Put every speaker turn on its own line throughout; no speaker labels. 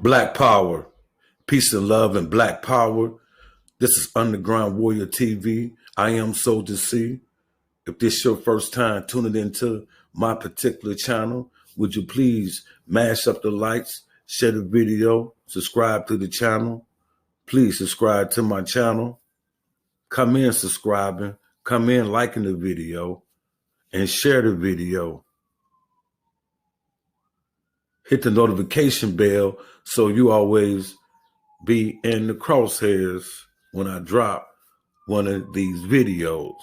Black Power, peace and love and Black Power. This is Underground Warrior TV. I am Soldier C. If this is your first time tuning into my particular channel, would you please mash up the likes, share the video, subscribe to the channel. Please subscribe to my channel. Come in subscribing, come in liking the video, and share the video. Hit the notification bell so you always be in the crosshairs when I drop one of these videos.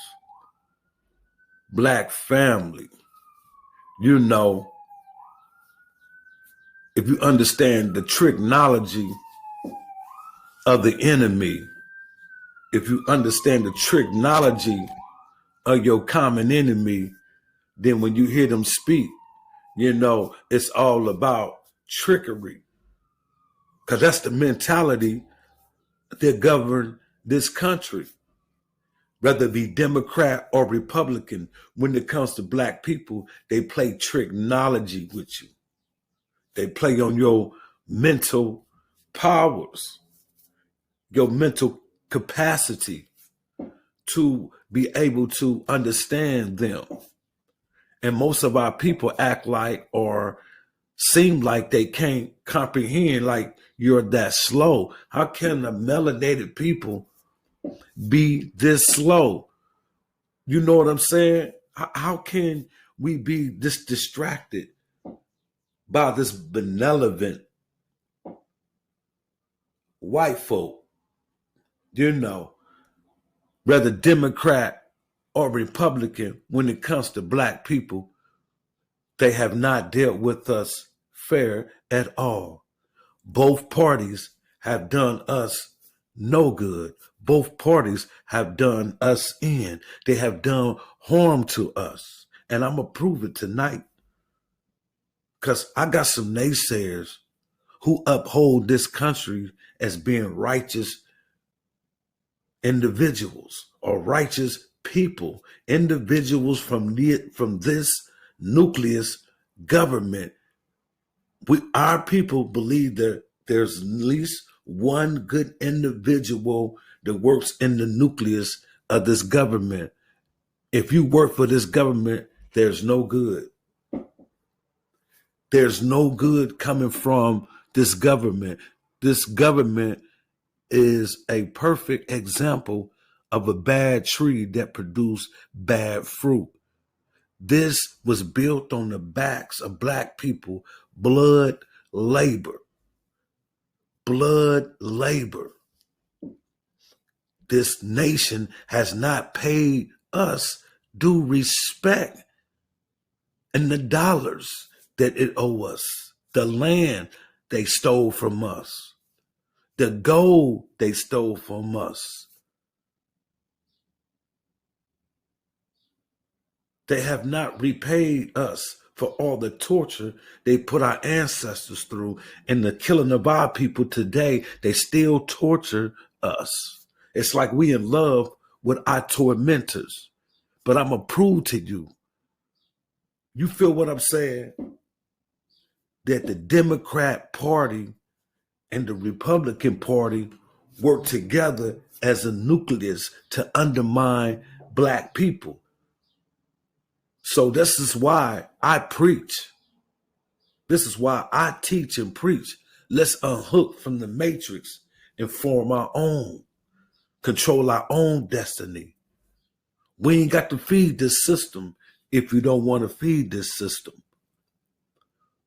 Black family, you know, if you understand the tricknology of the enemy, if you understand the tricknology of your common enemy, then when you hear them speak, you know, it's all about trickery. Because that's the mentality that govern this country. Whether it be Democrat or Republican, when it comes to black people, they play tricknology with you. They play on your mental powers, your mental capacity to be able to understand them. And most of our people act like or seem like they can't comprehend, like you're that slow. How can the melanated people be this slow? You know what I'm saying? How can we be this distracted by this benevolent white folk? You know, whether Democrat or Republican, when it comes to black people, they have not dealt with us fair at all. Both parties have done us no good. Both parties have done us in. They have done harm to us. And I'm going to prove it tonight. Because I got some naysayers who uphold this country as being righteous individuals or righteous people, individuals from this nucleus government. Our people believe that there's at least one good individual that works in the nucleus of this government. If you work for this government, there's no good. There's no good coming from this government. This government is a perfect example of a bad tree that produced bad fruit. This was built on the backs of black people, blood labor. Blood labor. This nation has not paid us due respect in the dollars that it owes us, the land they stole from us, the gold they stole from us. They have not repaid us for all the torture they put our ancestors through, and the killing of our people today. They still torture us. It's like we in love with our tormentors. But I'm going to prove to you, you feel what I'm saying? That the Democrat Party and the Republican Party work together as a nucleus to undermine black people. So this is why I preach. This is why I teach and preach. Let's unhook from the matrix and form our own, control our own destiny. We ain't got to feed this system if you don't want to feed this system.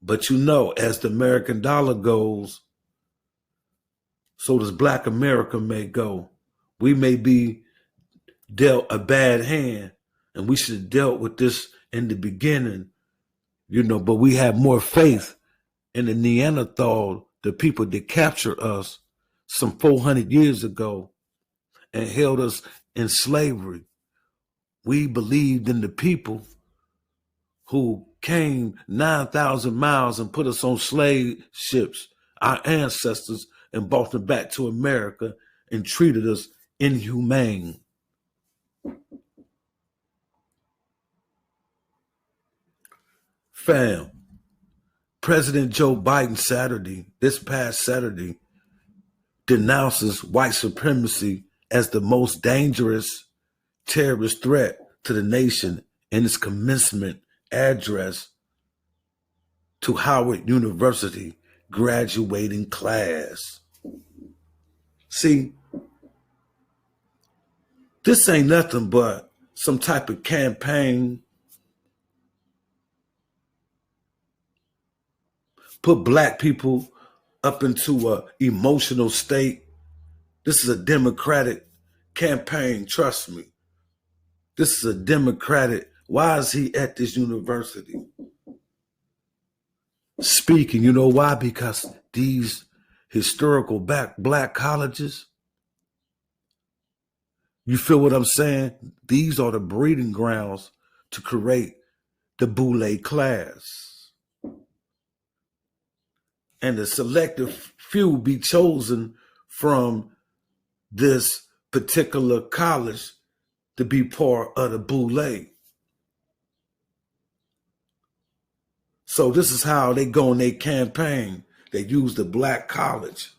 But you know, as the American dollar goes, so does Black America may go. We may be dealt a bad hand, and we should have dealt with this in the beginning, you know, but we have more faith in the Neanderthal, the people that captured us some 400 years ago and held us in slavery. We believed in the people who came 9,000 miles and put us on slave ships, our ancestors, and brought them back to America and treated us inhumane. Fam, President Joe Biden this past Saturday, denounces white supremacy as the most dangerous terrorist threat to the nation in its commencement address to Howard University graduating class. See, this ain't nothing but some type of campaign. Put black people up into an emotional state. This is a Democratic campaign, trust me. This is a Democratic. Why is he at this university speaking? You know why? Because these historical black colleges, you feel what I'm saying? These are the breeding grounds to create the boule class. And the selective few be chosen from this particular college to be part of the boule. So this is how they go in their campaign. They use the black college.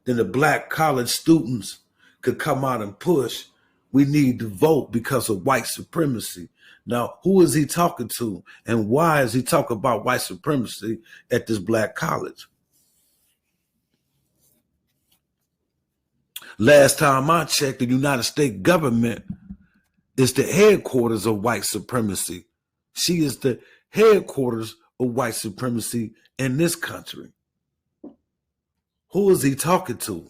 Then the black college students could come out and push, we need to vote because of white supremacy. Now, who is he talking to? And why is he talking about white supremacy at this black college? Last time I checked, the United States government is the headquarters of white supremacy. She is the headquarters of white supremacy in this country. Who is he talking to?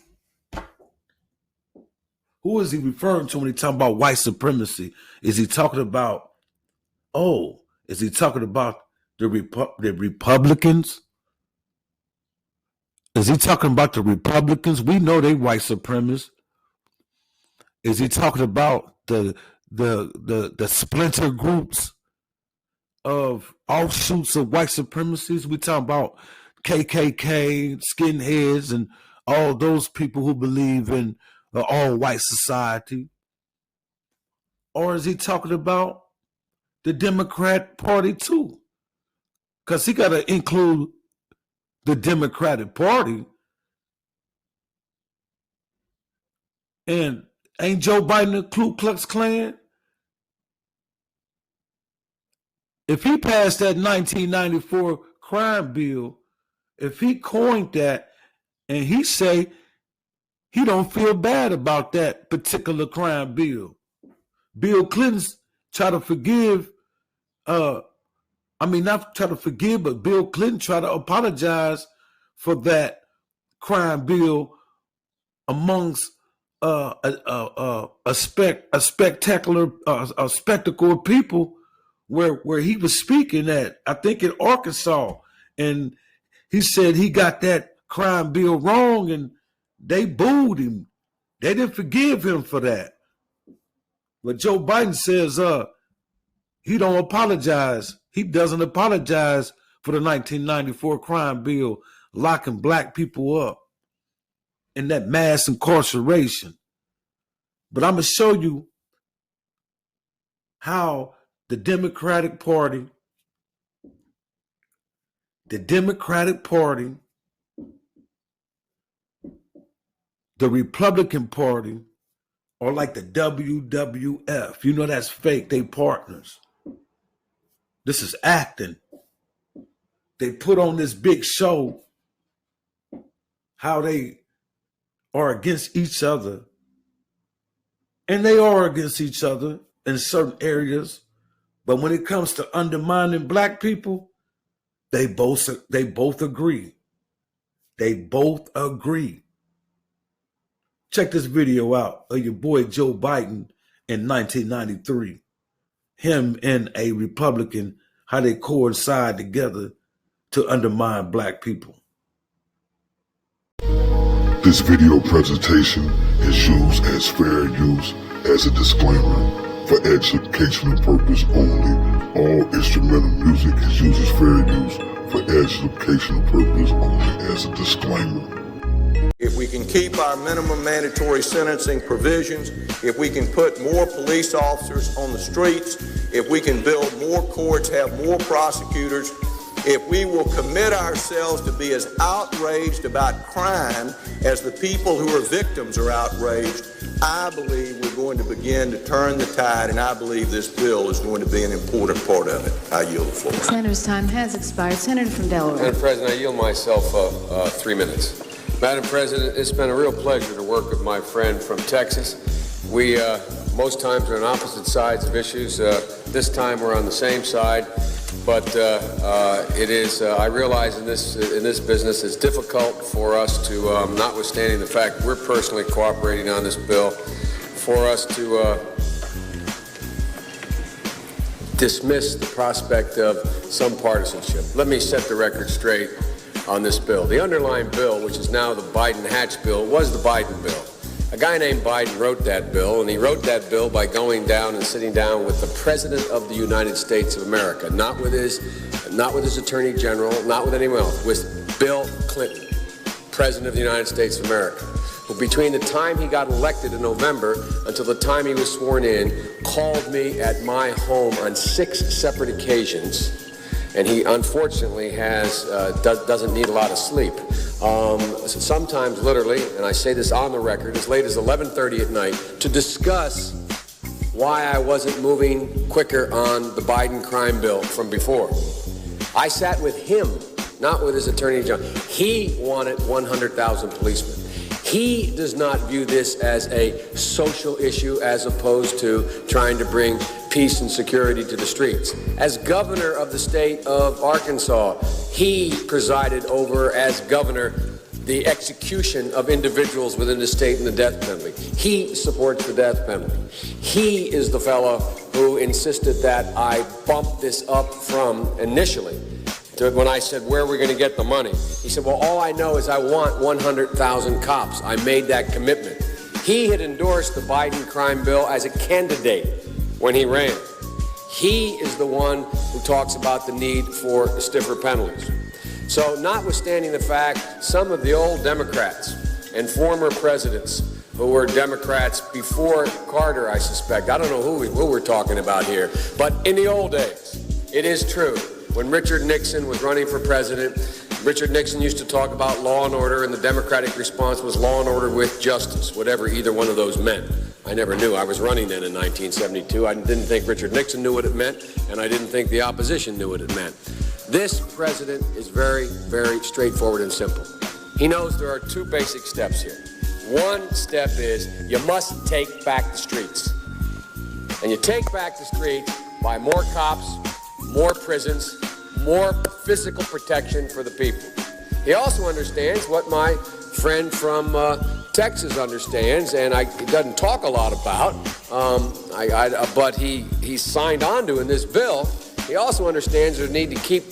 Who is he referring to when he's talking about white supremacy? Is he talking about, is he talking about the Republicans? Is he talking about the Republicans? We know they white supremacists. Is he talking about the splinter groups of offshoots of white supremacies? We talking about KKK, skinheads, and all those people who believe in an all-white society? Or is he talking about the Democrat Party too? Because he got to include the Democratic Party. And ain't Joe Biden the Ku Klux Klan? If he passed that 1994 crime bill, if he coined that and he say he don't feel bad about that particular crime bill, Bill Clinton's try to forgive, not try to forgive, but Bill Clinton tried to apologize for that crime bill amongst a spectacular spectacle of people where he was speaking at, I think in Arkansas, and he said he got that crime bill wrong and they booed him. They didn't forgive him for that. But Joe Biden says he don't apologize. He doesn't apologize for the 1994 crime bill locking black people up in that mass incarceration. But I'm going to show you how the Democratic Party, the Republican Party, or like the WWF. You know that's fake. They partners. This is acting. They put on this big show how they are against each other. And they are against each other in certain areas. But when it comes to undermining black people, they both agree. They both agree. Check this video out of your boy Joe Biden in 1993. Him and a Republican, how they coincide together to undermine black people.
This video presentation is used as fair use as a disclaimer for educational purpose only. All instrumental music is used as fair use for educational purpose only as a disclaimer.
If we can keep our minimum mandatory sentencing provisions, if we can put more police officers on the streets, if we can build more courts, have more prosecutors, if we will commit ourselves to be as outraged about crime as the people who are victims are outraged, I believe we're going to begin to turn the tide, and I believe this bill is going to be an important part of it. I yield the floor.
Senator's time has expired. Senator from Delaware.
Madam President, I yield myself 3 minutes. Madam President, it's been a real pleasure to work with my friend from Texas. We most times are on opposite sides of issues. This time we're on the same side. But it is, I realize in this business it's difficult for us to, notwithstanding the fact we're personally cooperating on this bill, for us to dismiss the prospect of some partisanship. Let me set the record straight on this bill. The underlying bill, which is now the Biden-Hatch bill, was the Biden bill. A guy named Biden wrote that bill, and he wrote that bill by going down and sitting down with the President of the United States of America, not with his Attorney General, not with anyone else, with Bill Clinton, President of the United States of America, who between the time he got elected in November until the time he was sworn in, called me at my home on 6 separate occasions. And he unfortunately doesn't need a lot of sleep. Sometimes literally, and I say this on the record, as late as 11:30 at night, to discuss why I wasn't moving quicker on the Biden crime bill from before. I sat with him, not with his Attorney General. He wanted 100,000 policemen. He does not view this as a social issue as opposed to trying to bring peace and security to the streets. As governor of the state of Arkansas, he presided over, as governor, the execution of individuals within the state and the death penalty. He supports the death penalty. He is the fellow who insisted that I bump this up from initially to when I said, where are we going to get the money? He said, well, all I know is I want 100,000 cops. I made that commitment. He had endorsed the Biden crime bill as a candidate when he ran. He is the one who talks about the need for stiffer penalties. So notwithstanding the fact some of the old Democrats and former presidents who were Democrats before Carter, I suspect, I don't know who we're talking about here, but in the old days, it is true. When Richard Nixon was running for president, Richard Nixon used to talk about law and order, and the Democratic response was law and order with justice, whatever either one of those meant. I never knew. I was running then in 1972. I didn't think Richard Nixon knew what it meant, and I didn't think the opposition knew what it meant. This president is very, very straightforward and simple. He knows there are 2 basic steps here. One step is you must take back the streets. And you take back the streets by more cops, more prisons, more physical protection for the people. He also understands what my friend from Texas understands, and he doesn't talk a lot about, but he signed on to in this bill. He also understands the need to keep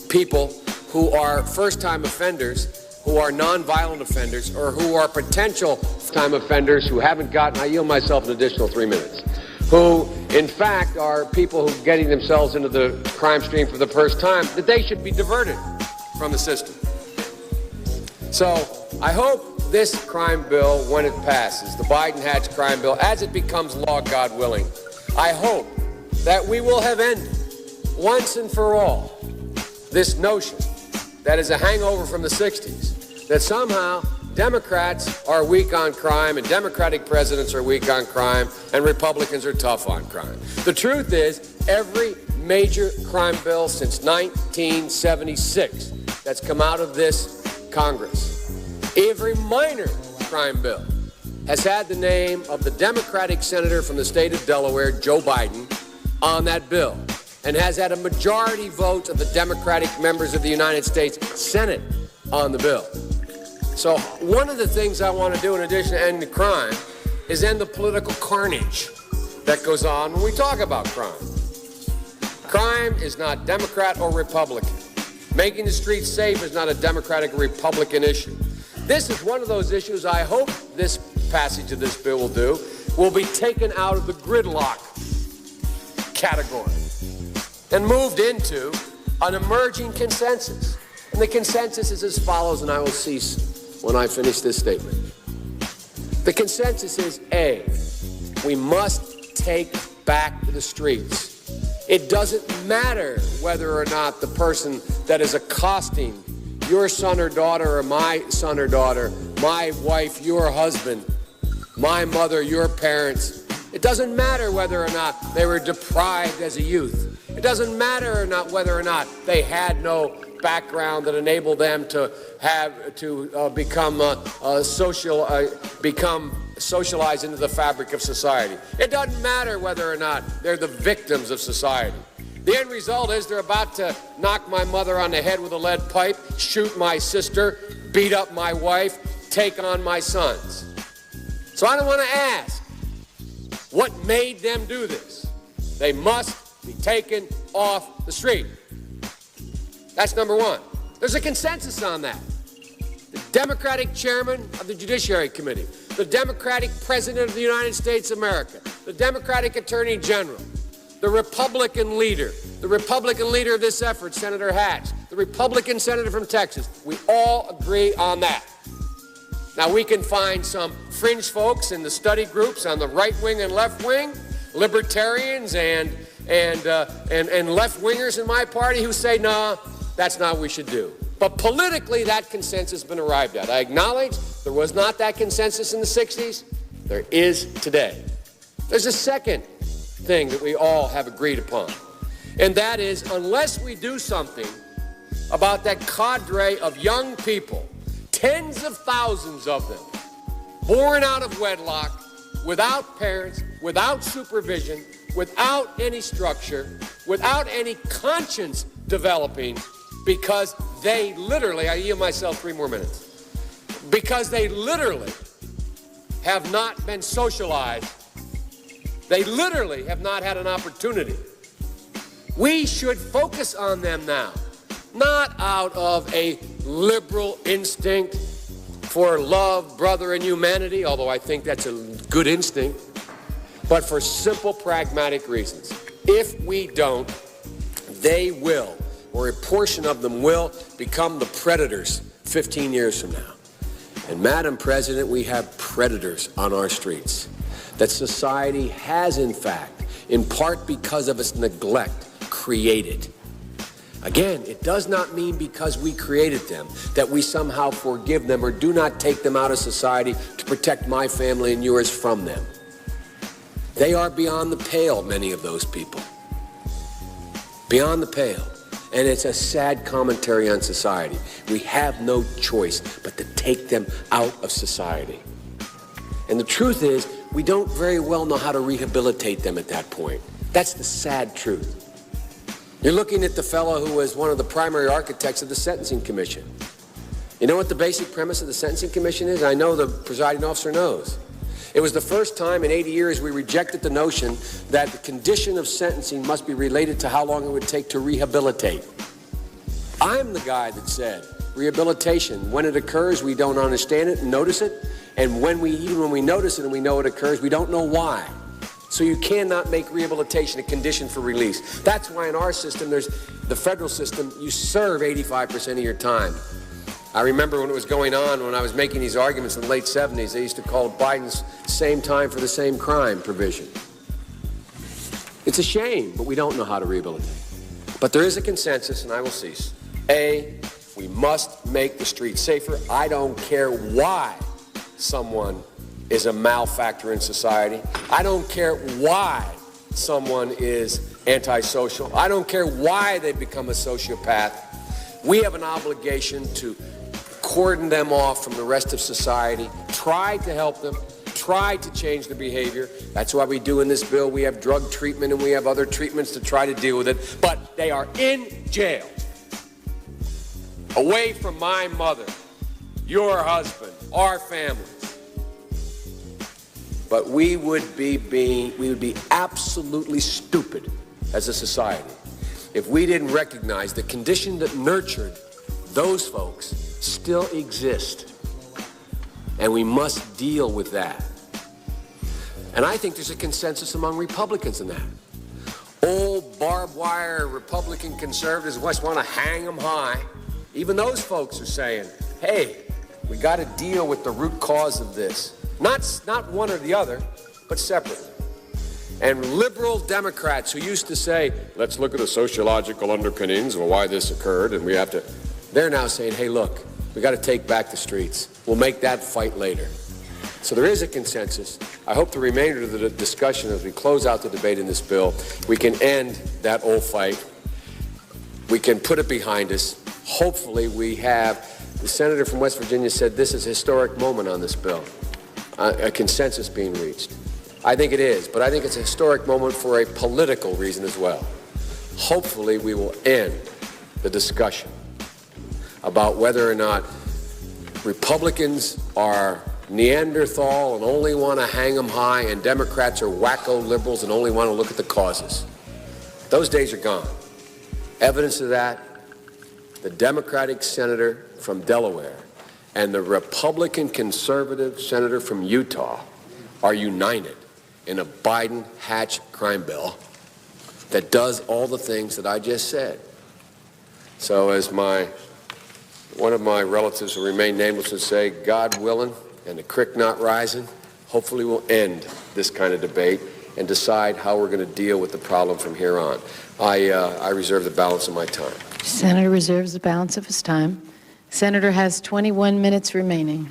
people who are first-time offenders, who are nonviolent offenders, or who are potential time offenders who haven't gotten, I yield myself an additional 3 minutes, who in fact are people who are getting themselves into the crime stream for the first time, that they should be diverted from the system. So I hope this crime bill, when it passes, the Biden-Hatch crime bill, as it becomes law, God willing, I hope that we will have ended once and for all this notion that is a hangover from the 60s, that somehow Democrats are weak on crime and Democratic presidents are weak on crime and Republicans are tough on crime. The truth is, every major crime bill since 1976 that's come out of this Congress, every minor crime bill has had the name of the Democratic senator from the state of Delaware, Joe Biden, on that bill, and has had a majority vote of the Democratic members of the United States Senate on the bill. So one of the things I want to do in addition to ending crime is end the political carnage that goes on when we talk about crime. Crime is not Democrat or Republican. Making the streets safe is not a Democratic or Republican issue. This is one of those issues I hope this passage of this bill will be taken out of the gridlock category and moved into an emerging consensus. And the consensus is as follows, and I will cease when I finish this statement. The consensus is A, we must take back the streets. It doesn't matter whether or not the person that is accosting your son or daughter or my son or daughter, my wife, your husband, my mother, your parents. It doesn't matter whether or not they were deprived as a youth. It doesn't matter whether or not they had no background that enabled them to become socialized into the fabric of society. It doesn't matter whether or not they're the victims of society. The end result is they're about to knock my mother on the head with a lead pipe, shoot my sister, beat up my wife, take on my sons. So I don't want to ask what made them do this. They must be taken off the street. That's number one. There's a consensus on that. The Democratic chairman of the Judiciary Committee, the Democratic president of the United States of America, the Democratic attorney general, the Republican leader of this effort, Senator Hatch, the Republican senator from Texas, we all agree on that. Now, we can find some fringe folks in the study groups on the right wing and left wing, libertarians and left-wingers in my party who say, no, that's not what we should do. But politically, that consensus has been arrived at. I acknowledge there was not that consensus in the 60s. There is today. There's a second thing that we all have agreed upon, and that is unless we do something about that cadre of young people, tens of thousands of them, born out of wedlock, without parents, without supervision, without any structure, without any conscience developing, because they literally, I yield myself 3 more minutes, because they literally have not been socialized. They literally have not had an opportunity. We should focus on them now, not out of a liberal instinct for love, brother, and humanity, although I think that's a good instinct, but for simple, pragmatic reasons. If we don't, they will, or a portion of them will, become the predators 15 years from now. And Madam President, we have predators on our streets that society has, in fact, in part because of its neglect, created. Again, it does not mean because we created them that we somehow forgive them or do not take them out of society to protect my family and yours from them. They are beyond the pale, many of those people. Beyond the pale. And it's a sad commentary on society. We have no choice but to take them out of society. And the truth is, we don't very well know how to rehabilitate them at that point. That's the sad truth. You're looking at the fellow who was one of the primary architects of the Sentencing Commission. You know what the basic premise of the Sentencing Commission is? I know the presiding officer knows. It was the first time in 80 years we rejected the notion that the condition of sentencing must be related to how long it would take to rehabilitate. I'm the guy that said rehabilitation, when it occurs, we don't understand it and notice it. And even when we notice it and we know it occurs, we don't know why. So you cannot make rehabilitation a condition for release. That's why in our system, there's the federal system, you serve 85% of your time. I remember when it was going on, when I was making these arguments in the late 70s, they used to call it Biden's same time for the same crime provision. It's a shame, but we don't know how to rehabilitate. But there is a consensus, and I will cease. A, we must make the streets safer. I don't care why someone is a malefactor in society. I don't care why someone is antisocial. I don't care why they become a sociopath. We have an obligation to cordon them off from the rest of society, try to help them, try to change their behavior. That's why we do in this bill. We have drug treatment and we have other treatments to try to deal with it. But they are in jail, away from my mother, your husband, our families. But we would be absolutely stupid as a society if we didn't recognize the condition that nurtured those folks still exist. And we must deal with that. And I think there's a consensus among Republicans in that. Old barbed wire Republican conservatives just want to hang them high. Even those folks are saying, hey, we got to deal with the root cause of this. Not one or the other, but separately. And liberal Democrats who used to say, let's look at the sociological underpinnings of why this occurred, and they're now saying, hey, look, we got to take back the streets. We'll make that fight later. So there is a consensus. I hope the remainder of the discussion as we close out the debate in this bill, we can end that old fight. We can put it behind us. Hopefully we have, the senator from West Virginia said this is a historic moment on this bill, a consensus being reached. I think it is, but I think it's a historic moment for a political reason as well. Hopefully we will end the discussion about whether or not Republicans are Neanderthal and only want to hang them high, and Democrats are wacko liberals and only want to look at the causes. Those days are gone. Evidence of that, the Democratic senator from Delaware and the Republican conservative senator from Utah are united in a Biden-Hatch crime bill that does all the things that I just said. So as one of my relatives who remain nameless would say, God willing, and the creek not rising, hopefully we'll end this kind of debate and decide how we're going to deal with the problem from here on. I reserve the balance of my time.
Senator reserves the balance of his time. Senator has 21 minutes remaining.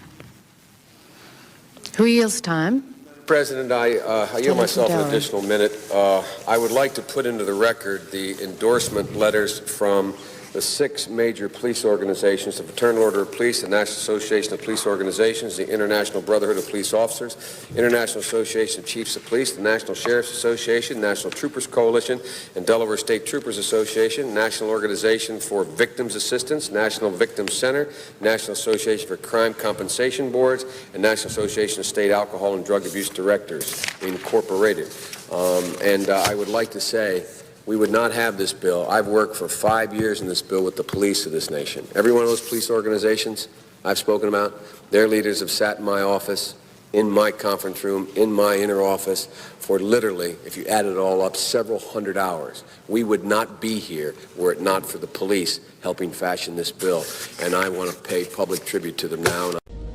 Who yields time?
President, I yield myself an additional minute. I would like to put into the record the endorsement letters from the 6 major police organizations: the Fraternal Order of Police, the National Association of Police Organizations, the International Brotherhood of Police Officers, International Association of Chiefs of Police, the National Sheriff's Association, National Troopers Coalition, and Delaware State Troopers Association, National Organization for Victims Assistance, National Victims Center, National Association for Crime Compensation Boards, and National Association of State Alcohol and Drug Abuse Directors, Incorporated. I would like to say, we would not have this bill. I've worked for 5 years in this bill with the police of this nation. Every one of those police organizations I've spoken about, their leaders have sat in my office, in my conference room, in my inner office for literally, if you add it all up, several hundred hours. We would not be here were it not for the police helping fashion this bill. And I want to pay public tribute to them now.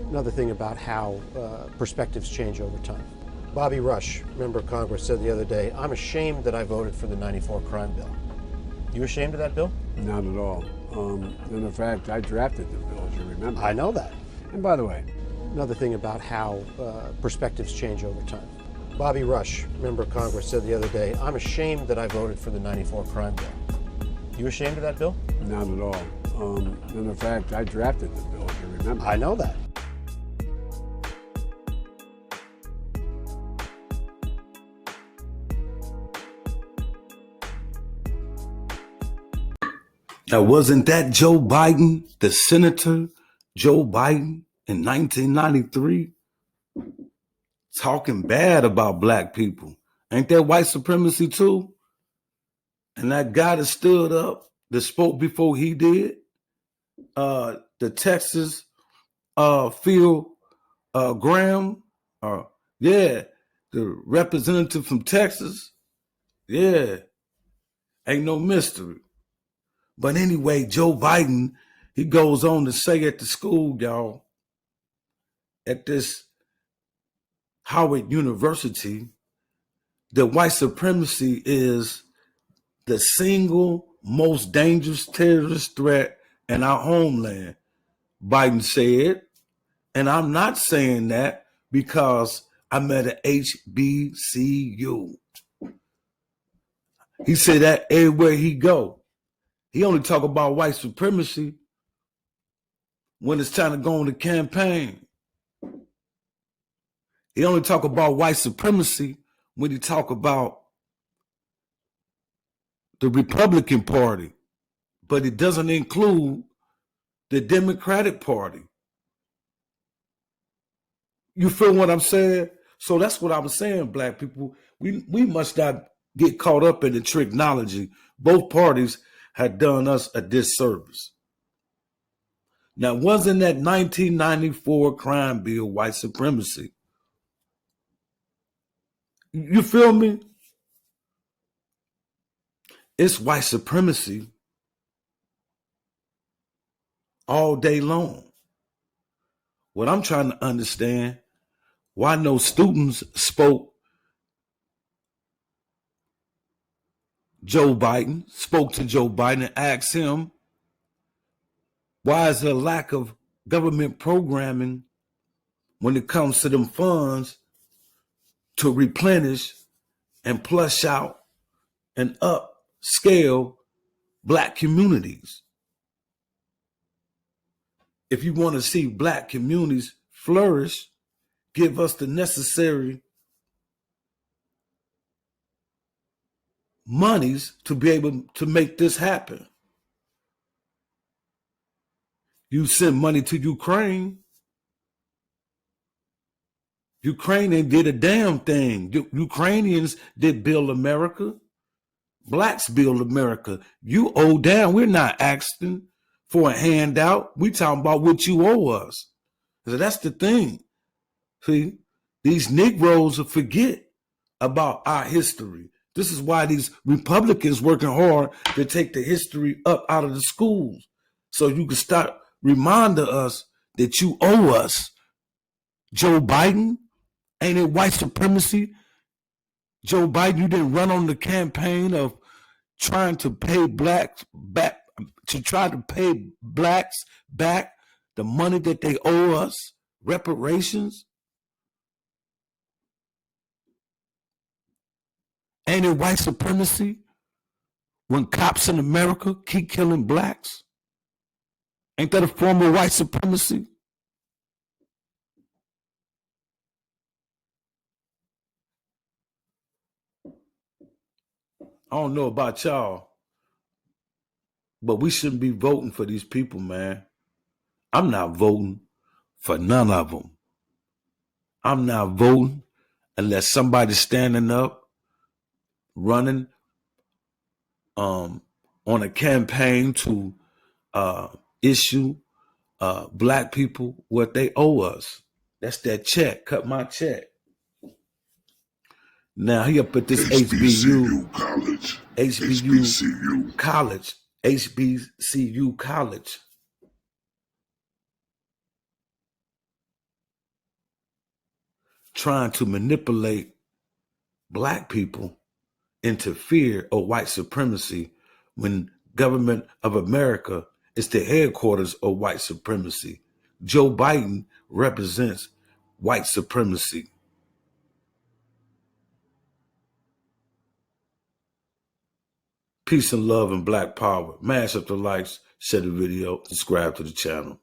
Another thing about how perspectives change over time. Bobby Rush, member of Congress, said the other day, I'm ashamed that I voted for the '94 crime bill. You ashamed of that bill?
Not at all. In fact, I drafted the bill, as you remember.
I know that.
And by the way,
another thing about how perspectives change over time. Bobby Rush, member of Congress, said the other day, I'm ashamed that I voted for the '94 crime bill. You ashamed of that bill?
not at all. In fact, I drafted the bill, as you remember.
I know that.
Now, wasn't that Joe Biden, the Senator Joe Biden in 1993, talking bad about black people? Ain't that white supremacy too? And that guy that stood up, that spoke before he did, the Texas Phil Graham, the representative from Texas, ain't no mystery. But anyway, Joe Biden, he goes on to say at the school, y'all, at this Howard University, that white supremacy is the single most dangerous terrorist threat in our homeland. Biden said, and I'm not saying that because I'm at an HBCU. He said that everywhere he go. He only talk about white supremacy when it's time to go on the campaign. He only talk about white supremacy when he talk about the Republican Party, but it doesn't include the Democratic Party. You feel what I'm saying? So that's what I'm saying, black people. We must not get caught up in the tricknology. Both parties had done us a disservice. Now, wasn't that 1994 crime bill white supremacy? You feel me? It's white supremacy all day long. What I'm trying to understand, why no students spoke Joe Biden, spoke to Joe Biden and asked him, why is there a lack of government programming when it comes to them funds to replenish and plush out and upscale Black communities? If you want to see Black communities flourish, give us the necessary monies to be able to make this happen. You send money to Ukraine. Ukraine ain't did a damn thing. Ukrainians did build America. Blacks build America. You owe down. We're not asking for a handout. We talking about what you owe us. So that's the thing. See, these Negroes will forget about our history. This is why these Republicans working hard to take the history up out of the schools. So you can start reminding us that you owe us. Joe Biden, ain't it white supremacy? Joe Biden, you didn't run on the campaign of trying to pay blacks back, the money that they owe us, reparations. Ain't it white supremacy when cops in America keep killing blacks? Ain't that a form of white supremacy? I don't know about y'all, but we shouldn't be voting for these people, man. I'm not voting for none of them. I'm not voting unless somebody's standing up, running on a campaign to issue Black people what they owe us. That's that check. Cut my check. Now he up at this HBCU college. Trying to manipulate Black people into fear of white supremacy when government of America is the headquarters of white supremacy. Joe Biden represents white supremacy. Peace and love and Black power. Mash up the likes, share the video, subscribe to the channel.